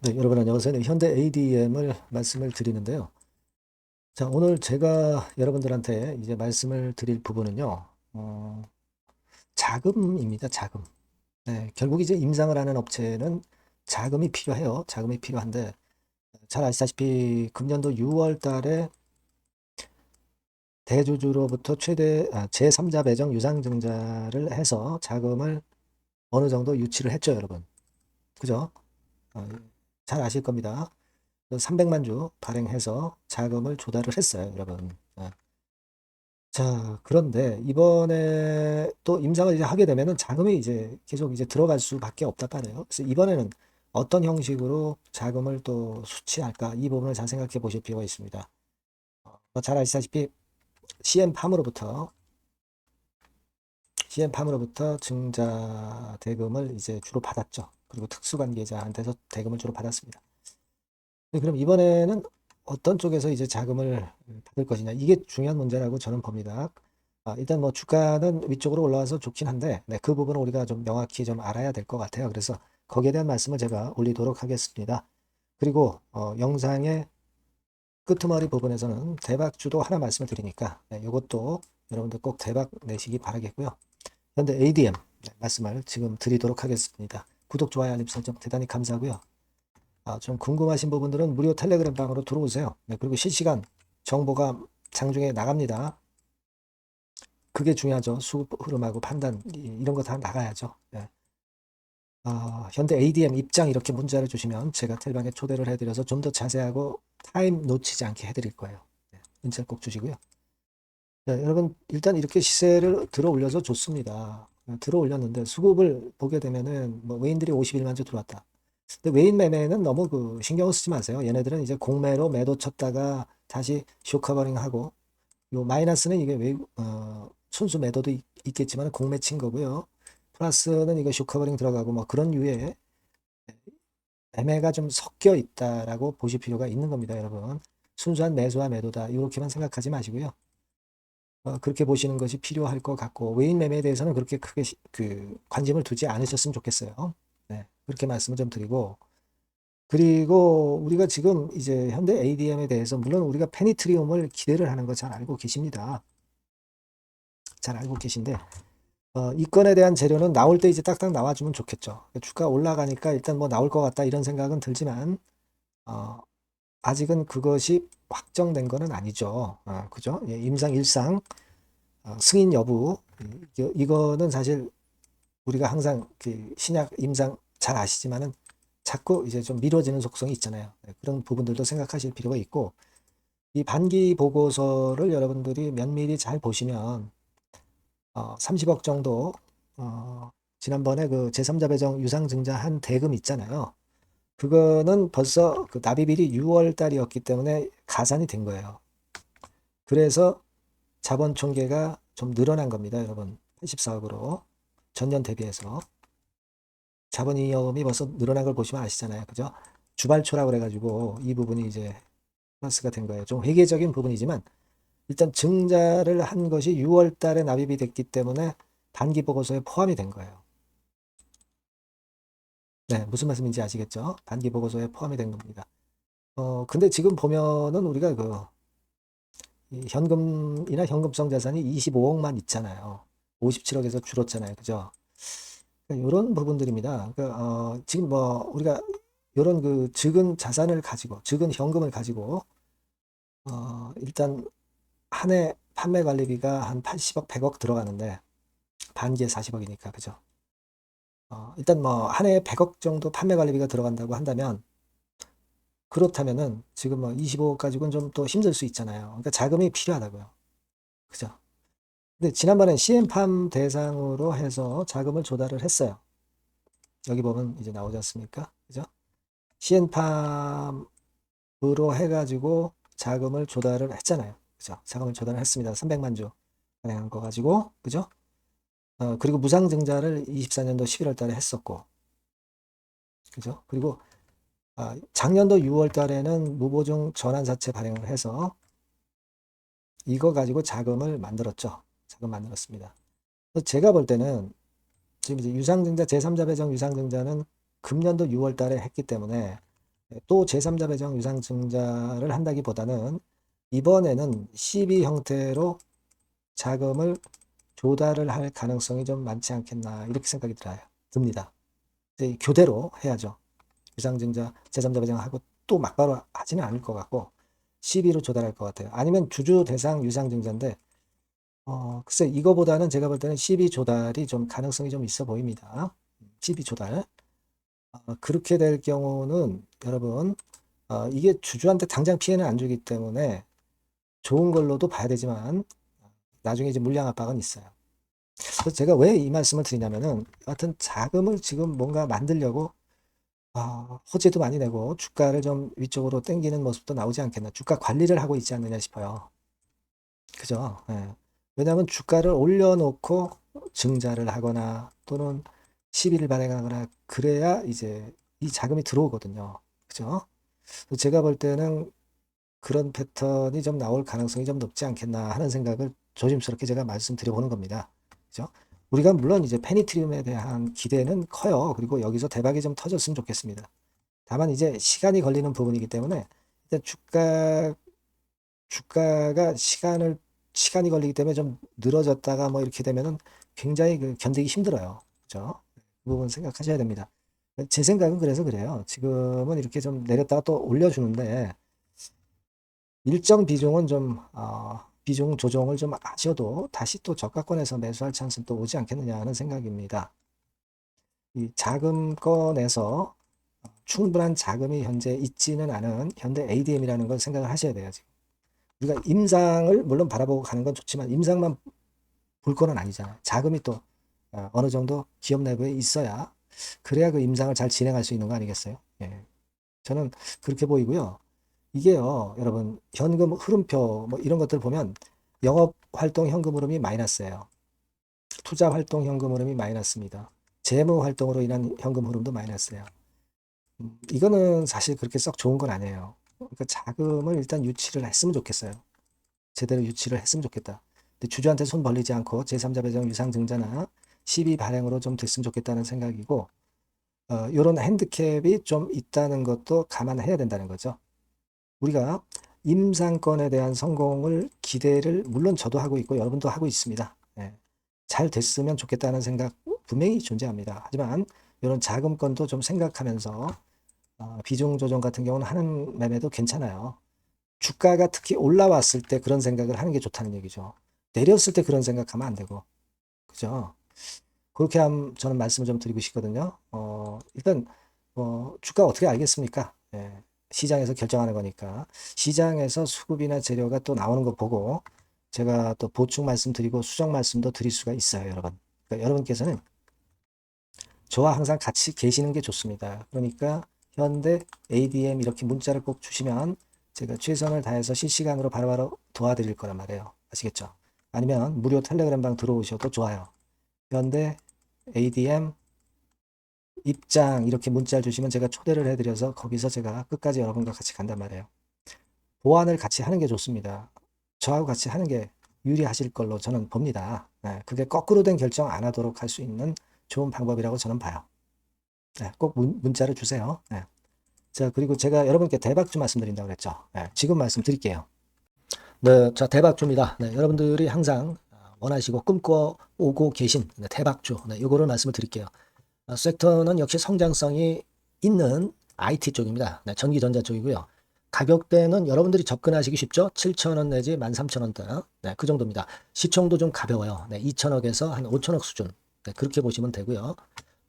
네, 여러분 안녕하세요. 네, 현대 ADM을 말씀을 드리는데요. 자, 오늘 제가 여러분들한테 이제 말씀을 드릴 부분은요, 자금입니다. 자금. 네, 결국 이제 임상을 하는 업체는 자금이 필요해요. 자금이 필요한데, 잘 아시다시피 금년도 6월 달에 대주주로부터 제3자 배정 유상증자를 해서 자금을 어느 정도 유치를 했죠, 여러분. 그죠? 어, 잘 아실 겁니다. 300만 주 발행해서 자금을 조달을 했어요, 여러분. 자, 그런데 이번에 또 임상을 이제 하게 되면은 자금이 이제 계속 이제 들어갈 수밖에 없단 말이에요. 그래서 이번에는 어떤 형식으로 자금을 또 수취할까? 이 부분을 잘 생각해 보실 필요가 있습니다. 뭐잘 아시다시피 CM팜으로부터 증자 대금을 이제 주로 받았죠. 그리고 특수관계자한테서 대금을 주로 받았습니다. 네, 그럼 이번에는 어떤 쪽에서 이제 자금을 받을 것이냐. 이게 중요한 문제라고 저는 봅니다. 일단 뭐 주가는 위쪽으로 올라와서 좋긴 한데, 네, 그 부분을 우리가 좀 명확히 좀 알아야 될 것 같아요. 그래서 거기에 대한 말씀을 제가 올리도록 하겠습니다. 그리고 영상의 끄트머리 부분에서는 대박주도 하나 말씀을 드리니까, 네, 이것도 여러분들 꼭 대박 내시기 바라겠고요. 현대 ADM 말씀을 지금 드리도록 하겠습니다. 구독, 좋아요, 알림 설정 대단히 감사하고요. 좀 궁금하신 부분들은 무료 텔레그램 방으로 들어오세요. 네, 그리고 실시간 정보가 장중에 나갑니다. 그게 중요하죠. 수급 흐름하고 판단 이런 거 다 나가야죠. 네. 현대 ADM 입장 이렇게 문자를 주시면 제가 텔방에 초대를 해드려서 좀 더 자세하고 타임 놓치지 않게 해드릴 거예요. 네, 문자 꼭 주시고요. 네, 여러분 일단 이렇게 시세를 들어 올려서 좋습니다. 들어 올렸는데 수급을 보게 되면은 뭐 외인들이 51만 주 들어왔다. 근데 외인 매매는 너무 그 신경 쓰지 마세요. 얘네들은 이제 공매로 매도 쳤다가 다시 쇼커버링하고 요 마이너스는 이게 순수 매도도 있겠지만 공매 친 거고요. 플러스는 이거 쇼커버링 들어가고 뭐 그런 유의 매매가 좀 섞여 있다라고 보실 필요가 있는 겁니다, 여러분. 순수한 매수와 매도다 이렇게만 생각하지 마시고요. 그렇게 보시는 것이 필요할 것 같고 외인 매매에 대해서는 그렇게 크게 그 관심을 두지 않으셨으면 좋겠어요. 네, 그렇게 말씀을 좀 드리고 그리고 우리가 지금 이제 현대 ADM에 대해서 물론 우리가 페니트리움을 기대를 하는 거 잘 알고 계십니다. 잘 알고 계신데 이 건에 대한 재료는 나올 때 이제 딱딱 나와주면 좋겠죠. 주가 올라가니까 일단 뭐 나올 것 같다 이런 생각은 들지만 어, 아직은 그것이 확정된 거는 아니죠. 그죠? 예, 임상 일상 승인 여부 이거는 사실 우리가 항상 그 신약 임상 잘 아시지만은 자꾸 이제 좀 미뤄지는 속성이 있잖아요. 네, 그런 부분들도 생각하실 필요가 있고 이 반기 보고서를 여러분들이 면밀히 잘 보시면 30억 정도 지난번에 그 제3자 배정 유상증자한 대금 있잖아요. 그거는 벌써 그 납입일이 6월 달이었기 때문에 가산이 된 거예요. 그래서 자본 총계가 좀 늘어난 겁니다, 여러분. 84억으로 전년 대비해서 자본 위험이 벌써 늘어난 걸 보시면 아시잖아요, 그죠? 주발초라고 그래가지고 이 부분이 이제 플러스가 된 거예요. 좀 회계적인 부분이지만 일단 증자를 한 것이 6월 달에 납입이 됐기 때문에 단기 보고서에 포함이 된 거예요. 네, 무슨 말씀인지 아시겠죠? 단기 보고서에 포함이 된 겁니다. 근데 지금 보면은 우리가 현금이나 현금성 자산이 25억만 있잖아요. 57억에서 줄었잖아요. 그죠? 이런 부분들입니다. 지금 뭐 우리가 이런 그 적은 자산을 가지고, 적은 현금을 가지고, 일단 한 해 판매 관리비가 한 80억, 100억 들어가는데, 반기에 40억이니까, 그죠? 일단 뭐 한 해에 100억 정도 판매 관리비가 들어간다고 한다면, 그렇다면은 지금 뭐 25억 가지고는 좀 또 힘들 수 있잖아요. 그러니까 자금이 필요하다고요. 그죠? 근데 지난번에 CM팜 대상으로 해서 자금을 조달을 했어요. 여기 보면 이제 나오지 않습니까? 그죠? CM팜으로 해가지고 자금을 조달을 했잖아요. 그죠? 자금을 조달을 했습니다. 300만 주 발행한 거 가지고. 그죠? 그리고 무상증자를 24년도 11월 달에 했었고. 그죠? 그리고 작년도 6월 달에는 무보증 전환사채 발행을 해서 이거 가지고 자금을 만들었죠. 자금 만들었습니다. 제가 볼 때는 지금 이제 유상증자 제3자 배정 유상증자는 금년도 6월 달에 했기 때문에 또 제3자 배정 유상증자를 한다기보다는 이번에는 CB 형태로 자금을 조달을 할 가능성이 좀 많지 않겠나 이렇게 생각이 듭니다. 이제 교대로 해야죠. 유상증자 제3자 배정하고 또 막바로 하지는 않을 것 같고 CB로 조달할 것 같아요. 아니면 주주 대상 유상증자인데 글쎄 이거보다는 제가 볼 때는 CB 조달이 좀 가능성이 좀 있어 보입니다. CB 조달. 그렇게 될 경우는 여러분 이게 주주한테 당장 피해는 안 주기 때문에 좋은 걸로도 봐야 되지만 나중에 이제 물량 압박은 있어요. 그래서 제가 왜 이 말씀을 드리냐면은 여하튼 자금을 지금 뭔가 만들려고 호재도 많이 내고 주가를 좀 위쪽으로 당기는 모습도 나오지 않겠나. 주가 관리를 하고 있지 않느냐 싶어요. 그죠? 예. 왜냐하면 주가를 올려놓고 증자를 하거나 또는 시비를 발행하거나 그래야 이제 이 자금이 들어오거든요. 그죠? 제가 볼 때는 그런 패턴이 좀 나올 가능성이 좀 높지 않겠나 하는 생각을 조심스럽게 제가 말씀드려보는 겁니다. 그죠? 우리가 물론 이제 페니트리움에 대한 기대는 커요. 그리고 여기서 대박이 좀 터졌으면 좋겠습니다. 다만 이제 시간이 걸리는 부분이기 때문에 일단 주가가 시간이 걸리기 때문에 좀 늘어졌다가 뭐 이렇게 되면은 굉장히 견디기 힘들어요. 그죠? 그 부분 생각하셔야 됩니다. 제 생각은 그래서 그래요. 지금은 이렇게 좀 내렸다가 또 올려주는데 일정 비중은 좀 비중 조정을 좀 하셔도 다시 또 저가권에서 매수할 찬스는 또 오지 않겠느냐 하는 생각입니다. 이 자금권에서 충분한 자금이 현재 있지는 않은 현대 ADM이라는 걸 생각을 하셔야 돼요. 지금. 우리가 임상을 물론 바라보고 가는 건 좋지만 임상만 볼 거는 아니잖아요. 자금이 또 어느 정도 기업 내부에 있어야 그래야 그 임상을 잘 진행할 수 있는 거 아니겠어요? 예. 저는 그렇게 보이고요. 이게요, 여러분, 현금 흐름표 뭐 이런 것들 보면 영업 활동 현금 흐름이 마이너스예요. 투자 활동 현금 흐름이 마이너스입니다. 재무 활동으로 인한 현금 흐름도 마이너스예요. 이거는 사실 그렇게 썩 좋은 건 아니에요. 그러니까 자금을 일단 유치를 했으면 좋겠어요. 제대로 유치를 했으면 좋겠다. 근데 주주한테 손 벌리지 않고 제3자 배정 유상증자나 시비 발행으로 좀 됐으면 좋겠다는 생각이고 이런 핸디캡이 좀 있다는 것도 감안해야 된다는 거죠. 우리가 임상권에 대한 성공을 기대를 물론 저도 하고 있고 여러분도 하고 있습니다. 예. 잘 됐으면 좋겠다는 생각 분명히 존재합니다. 하지만 이런 자금권도 좀 생각하면서 비중 조정 같은 경우는 하는 매매도 괜찮아요. 주가가 특히 올라왔을 때 그런 생각을 하는 게 좋다는 얘기죠. 내렸을 때 그런 생각하면 안 되고. 그죠? 그렇게 저는 말씀을 좀 드리고 싶거든요. 일단, 주가 어떻게 알겠습니까? 예, 시장에서 결정하는 거니까. 시장에서 수급이나 재료가 또 나오는 거 보고 제가 또 보충 말씀드리고 수정 말씀도 드릴 수가 있어요, 여러분. 그러니까 여러분께서는 저와 항상 같이 계시는 게 좋습니다. 그러니까 현대 ADM 이렇게 문자를 꼭 주시면 제가 최선을 다해서 실시간으로 바로바로 도와드릴 거란 말이에요. 아시겠죠? 아니면 무료 텔레그램 방 들어오셔도 좋아요. 현대 ADM 입장 이렇게 문자를 주시면 제가 초대를 해드려서 거기서 제가 끝까지 여러분과 같이 간단 말이에요. 보완을 같이 하는 게 좋습니다. 저하고 같이 하는 게 유리하실 걸로 저는 봅니다. 네, 그게 거꾸로 된 결정 안 하도록 할 수 있는 좋은 방법이라고 저는 봐요. 네, 꼭 문자를 주세요. 네. 자, 그리고 제가 여러분께 대박주 말씀드린다고 그랬죠. 네, 지금 말씀드릴게요. 네, 자, 대박주입니다. 네, 여러분들이 항상 원하시고 꿈꿔오고 계신 대박주. 네, 요거를 말씀을 드릴게요. 섹터는 역시 성장성이 있는 IT 쪽입니다. 네, 전기전자 쪽이고요. 가격대는 여러분들이 접근하시기 쉽죠? 7,000원 내지 13,000원대. 네, 그 정도입니다. 시총도 좀 가벼워요. 네, 2천억에서 한 5천억 수준. 네, 그렇게 보시면 되고요.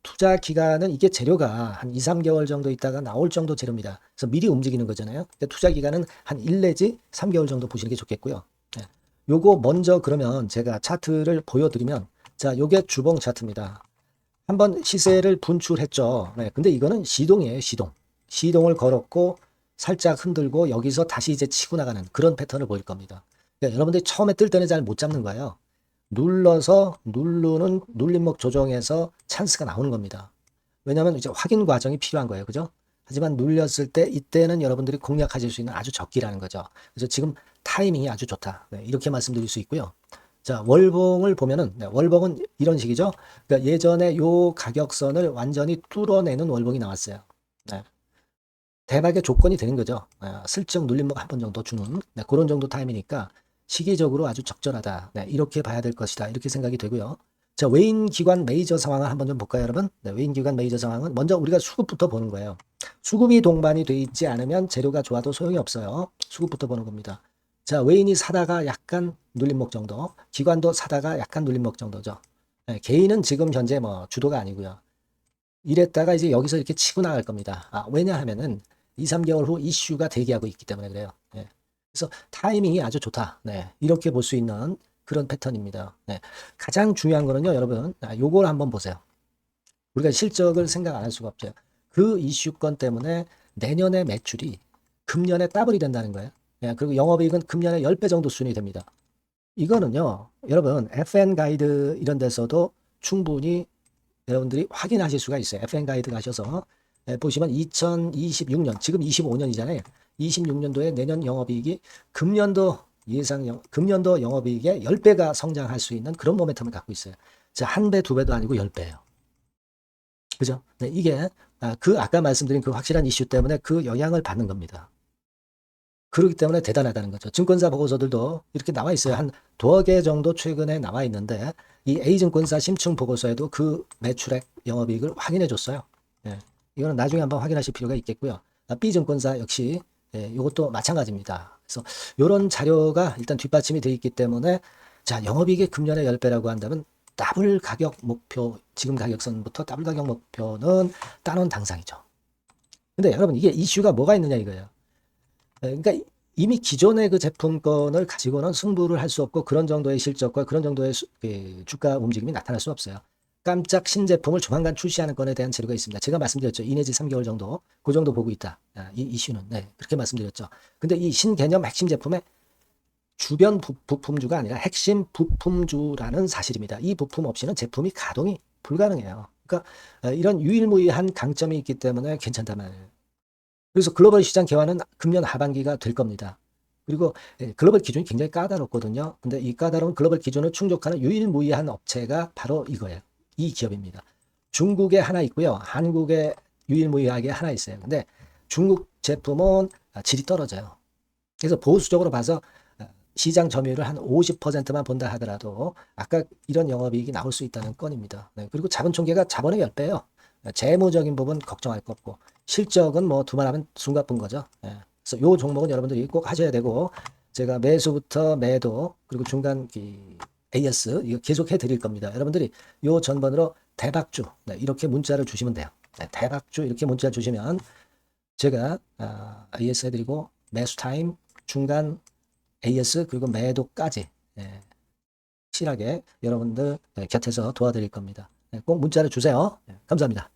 투자 기간은 이게 재료가 한 2, 3개월 정도 있다가 나올 정도 재료입니다. 그래서 미리 움직이는 거잖아요. 근데 투자 기간은 한 1 내지 3개월 정도 보시는 게 좋겠고요. 네. 요거 먼저 그러면 제가 차트를 보여드리면 자, 요게 주봉 차트입니다. 한번 시세를 분출했죠. 네, 근데 이거는 시동이에요, 시동. 시동을 걸었고 살짝 흔들고 여기서 다시 이제 치고 나가는 그런 패턴을 보일 겁니다. 그러니까 여러분들이 처음에 뜰 때는 잘 못 잡는 거예요. 눌러서 누르는 눌림목 조정에서 찬스가 나오는 겁니다. 왜냐하면 이제 확인 과정이 필요한 거예요. 그죠? 하지만 눌렸을 때 이때는 여러분들이 공략하실 수 있는 아주 적기라는 거죠. 그래서 지금 타이밍이 아주 좋다. 네, 이렇게 말씀드릴 수 있고요. 자, 월봉을 보면은 네, 월봉은 이런 식이죠. 그러니까 예전에 요 가격선을 완전히 뚫어내는 월봉이 나왔어요. 네. 대박의 조건이 되는 거죠. 슬쩍 눌림목 한 번 정도 주는 네, 그런 정도 타임이니까 시기적으로 아주 적절하다. 네, 이렇게 봐야 될 것이다. 이렇게 생각이 되고요. 자, 외인 기관 메이저 상황을 한번 좀 볼까요, 여러분? 네, 외인 기관 메이저 상황은 먼저 우리가 수급부터 보는 거예요. 수급이 동반이 돼 있지 않으면 재료가 좋아도 소용이 없어요. 수급부터 보는 겁니다. 자, 외인이 사다가 약간 눌림목 정도, 기관도 사다가 약간 눌림목 정도죠. 네, 개인은 지금 현재 뭐 주도가 아니고요. 이랬다가 이제 여기서 이렇게 치고 나갈 겁니다. 왜냐하면은 2, 3개월 후 이슈가 대기하고 있기 때문에 그래요. 예. 그래서 타이밍이 아주 좋다. 네. 이렇게 볼 수 있는 그런 패턴입니다. 네. 가장 중요한 거는요, 여러분. 요걸 한번 보세요. 우리가 실적을 생각 안 할 수가 없죠. 그 이슈건 때문에 내년의 매출이 금년에 더블이 된다는 거예요. 예. 그리고 영업이익은 금년에 10배 정도 수준이 됩니다. 이거는요, 여러분, FN 가이드 이런 데서도 충분히 여러분들이 확인하실 수가 있어요. FN 가이드 가셔서 보시면 2026년, 지금 25년이잖아요. 26년도에 내년 영업이익이 금년도 영업이익의 10배가 성장할 수 있는 그런 모멘텀을 갖고 있어요. 자, 한 배, 두 배도 아니고 10배예요. 그죠? 네, 이게 아까 말씀드린 그 확실한 이슈 때문에 그 영향을 받는 겁니다. 그렇기 때문에 대단하다는 거죠. 증권사 보고서들도 이렇게 나와 있어요. 한 두어 개 정도 최근에 나와 있는데 이 A증권사 심층 보고서에도 그 매출액 영업이익을 확인해 줬어요. 예. 이거는 나중에 한번 확인하실 필요가 있겠고요. B증권사 역시 이것도 마찬가지입니다. 그래서 이런 자료가 일단 뒷받침이 되어 있기 때문에 자, 영업이익이 금년에 10배라고 한다면 더블 가격 목표, 지금 가격선부터 더블 가격 목표는 따놓은 당상이죠. 근데 여러분 이게 이슈가 뭐가 있느냐 이거예요. 그러니까 이미 기존의 그 제품권을 가지고는 승부를 할 수 없고 그런 정도의 실적과 그런 정도의 그 주가 움직임이 나타날 수 없어요. 깜짝 신제품을 조만간 출시하는 건에 대한 재료가 있습니다. 제가 말씀드렸죠. 2 내지 3개월 정도, 그 정도 보고 있다. 이 이슈는. 네, 그렇게 말씀드렸죠. 근데 이 신개념 핵심 제품의 주변 부품주가 아니라 핵심 부품주라는 사실입니다. 이 부품 없이는 제품이 가동이 불가능해요. 그러니까 이런 유일무이한 강점이 있기 때문에 괜찮단 말이에요. 그래서 글로벌 시장 개화는 금년 하반기가 될 겁니다. 그리고 글로벌 기준이 굉장히 까다롭거든요. 근데 이 까다로운 글로벌 기준을 충족하는 유일무이한 업체가 바로 이거예요. 이 기업입니다. 중국에 하나 있고요. 한국에 유일무이하게 하나 있어요. 근데 중국 제품은 질이 떨어져요. 그래서 보수적으로 봐서 시장 점유율을 한 50%만 본다 하더라도 아까 이런 영업이익이 나올 수 있다는 건입니다. 네, 그리고 자본 총계가 자본의 10배예요. 재무적인 부분 걱정할 거 없고 실적은 뭐 두말하면 숨가쁜 거죠. 예. 그래서 요 종목은 여러분들이 꼭 하셔야 되고 제가 매수부터 매도 그리고 중간 AS 이거 계속 해드릴 겁니다. 여러분들이 요 전번으로 대박주 네, 이렇게 문자를 주시면 돼요. 네, 대박주 이렇게 문자 주시면 제가 AS 해드리고 매수 타임 중간 AS 그리고 매도까지 확실하게 여러분들 곁에서 도와드릴 겁니다. 꼭 문자를 주세요. 감사합니다.